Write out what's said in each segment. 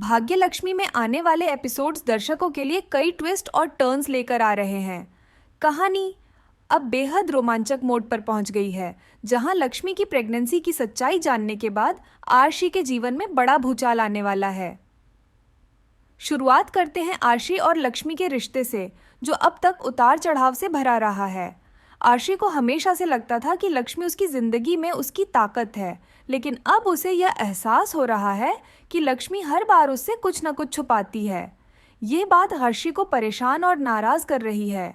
भाग्य लक्ष्मी में आने वाले एपिसोड्स दर्शकों के लिए कई ट्विस्ट और टर्न्स लेकर आ रहे हैं। कहानी अब बेहद रोमांचक मोड पर पहुंच गई है, जहां लक्ष्मी की प्रेगनेंसी की सच्चाई जानने के बाद आरशी के जीवन में बड़ा भूचाल आने वाला है। शुरुआत करते हैं आरशी और लक्ष्मी के रिश्ते से, जो अब तक उतार चढ़ाव से भरा रहा है। आरशी को हमेशा से लगता था कि लक्ष्मी उसकी जिंदगी में उसकी ताकत है, लेकिन अब उसे यह एहसास हो रहा है कि लक्ष्मी हर बार उससे कुछ न कुछ छुपाती है। ये बात आरशी को परेशान और नाराज कर रही है।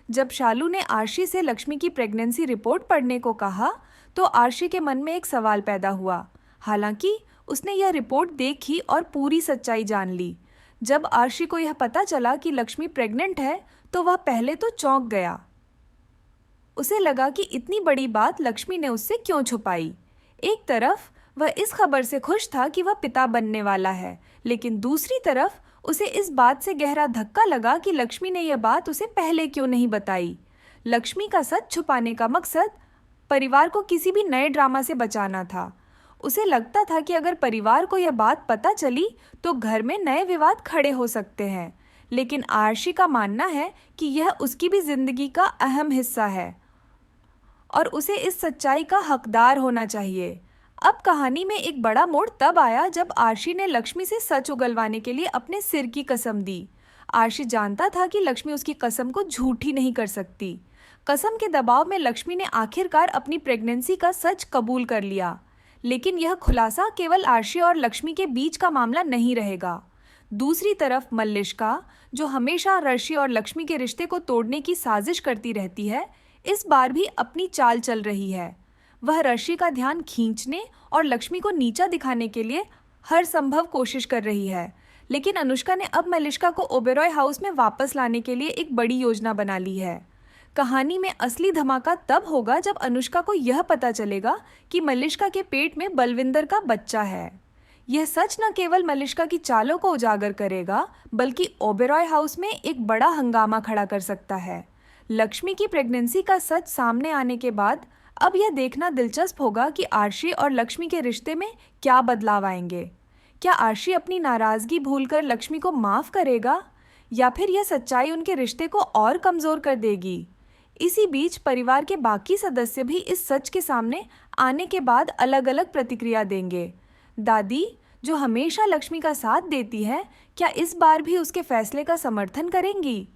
जब शालू ने आरशी से लक्ष्मी की प्रेगनेंसी रिपोर्ट पढ़ने को कहा, तो आरशी के मन में एक सवाल पैदा हुआ। हालांकि उसने यह रिपोर्ट देखी और पूरी सच्चाई जान ली। जब आरशी को यह पता चला कि लक्ष्मी प्रेग्नेंट है, तो वह पहले तो चौंक गया। उसे लगा कि इतनी बड़ी बात लक्ष्मी ने उससे क्यों छुपाई। एक तरफ वह इस खबर से खुश था कि वह पिता बनने वाला है, लेकिन दूसरी तरफ उसे इस बात से गहरा धक्का लगा कि लक्ष्मी ने यह बात उसे पहले क्यों नहीं बताई। लक्ष्मी का सच छुपाने का मकसद परिवार को किसी भी नए ड्रामा से बचाना था। उसे लगता था कि अगर परिवार को यह बात पता चली तो घर में नए विवाद खड़े हो सकते हैं, लेकिन आरशी का मानना है कि यह उसकी भी जिंदगी का अहम हिस्सा है और उसे इस सच्चाई का हकदार होना चाहिए। अब कहानी में एक बड़ा मोड़ तब आया जब आरशी ने लक्ष्मी से सच उगलवाने के लिए अपने सिर की कसम दी। आरशी जानता था कि लक्ष्मी उसकी कसम को झूठी नहीं कर सकती। कसम के दबाव में लक्ष्मी ने आखिरकार अपनी प्रेगनेंसी का सच कबूल कर लिया, लेकिन यह खुलासा केवल आरशी और लक्ष्मी के बीच का मामला नहीं रहेगा। दूसरी तरफ मल्लिष्का, जो हमेशा आरशी और लक्ष्मी के रिश्ते को तोड़ने की साजिश करती रहती है, इस बार भी अपनी चाल चल रही है। वह आरशी का ध्यान खींचने और लक्ष्मी को नीचा दिखाने के लिए हर संभव कोशिश कर रही है, लेकिन अनुष्का ने अब मल्लिष्का को ओबेरॉय हाउस में वापस लाने के लिए एक बड़ी योजना बना ली है। कहानी में असली धमाका तब होगा जब अनुष्का को यह पता चलेगा कि मल्लिष्का के पेट में बलविंदर का बच्चा है। यह सच न केवल मल्लिष्का की चालों को उजागर करेगा, बल्कि ओबेरॉय हाउस में एक बड़ा हंगामा खड़ा कर सकता है। लक्ष्मी की प्रेगनेंसी का सच सामने आने के बाद अब यह देखना दिलचस्प होगा कि आरशी और लक्ष्मी के रिश्ते में क्या बदलाव आएंगे। क्या आरशी अपनी नाराजगी भूलकर लक्ष्मी को माफ करेगा, या फिर यह सच्चाई उनके रिश्ते को और कमजोर कर देगी। इसी बीच परिवार के बाकी सदस्य भी इस सच के सामने आने के बाद अलग अलग प्रतिक्रिया देंगे। दादी, जो हमेशा लक्ष्मी का साथ देती है, क्या इस बार भी उसके फैसले का समर्थन करेंगी?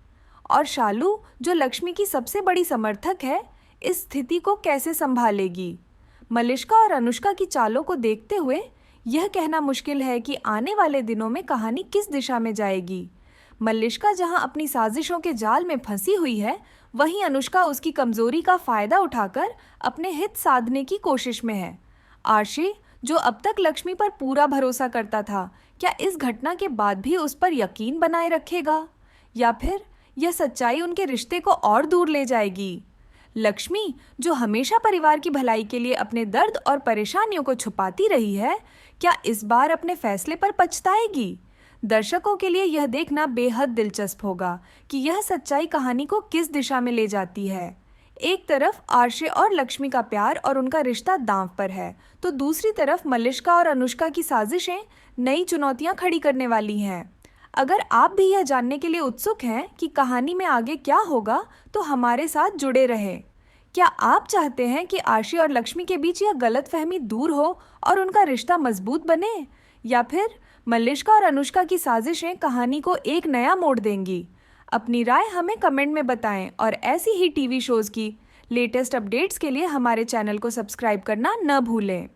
और शालू, जो लक्ष्मी की सबसे बड़ी समर्थक है, इस स्थिति को कैसे संभालेगी? मल्लिष्का और अनुष्का की चालों को देखते हुए यह कहना मुश्किल है कि आने वाले दिनों में कहानी किस दिशा में जाएगी। मल्लिष्का जहां अपनी साजिशों के जाल में फंसी हुई है, वहीं अनुष्का उसकी कमजोरी का फायदा उठाकर अपने हित साधने की कोशिश में है। आरशी, जो अब तक लक्ष्मी पर पूरा भरोसा करता था, क्या इस घटना के बाद भी उस पर यकीन बनाए रखेगा, या फिर यह सच्चाई उनके रिश्ते को और दूर ले जाएगी? लक्ष्मी, जो हमेशा परिवार की भलाई के लिए अपने दर्द और परेशानियों को छुपाती रही है, क्या इस बार अपने फैसले पर पछताएगी? दर्शकों के लिए यह देखना बेहद दिलचस्प होगा कि यह सच्चाई कहानी को किस दिशा में ले जाती है। एक तरफ आरशी और लक्ष्मी का प्यार और उनका रिश्ता दांव पर है, तो दूसरी तरफ मल्लिष्का और अनुष्का की साजिशें नई चुनौतियां खड़ी करने वाली हैं। अगर आप भी यह जानने के लिए उत्सुक हैं कि कहानी में आगे क्या होगा, तो हमारे साथ जुड़े रहें। क्या आप चाहते हैं कि आरशी और लक्ष्मी के बीच यह गलतफहमी दूर हो और उनका रिश्ता मजबूत बने, या फिर मल्लिष्का और अनुष्का की साजिशें कहानी को एक नया मोड़ देंगी? अपनी राय हमें कमेंट में बताएं और ऐसी ही टीवी शोज़ की लेटेस्ट अपडेट्स के लिए हमारे चैनल को सब्सक्राइब करना न भूलें।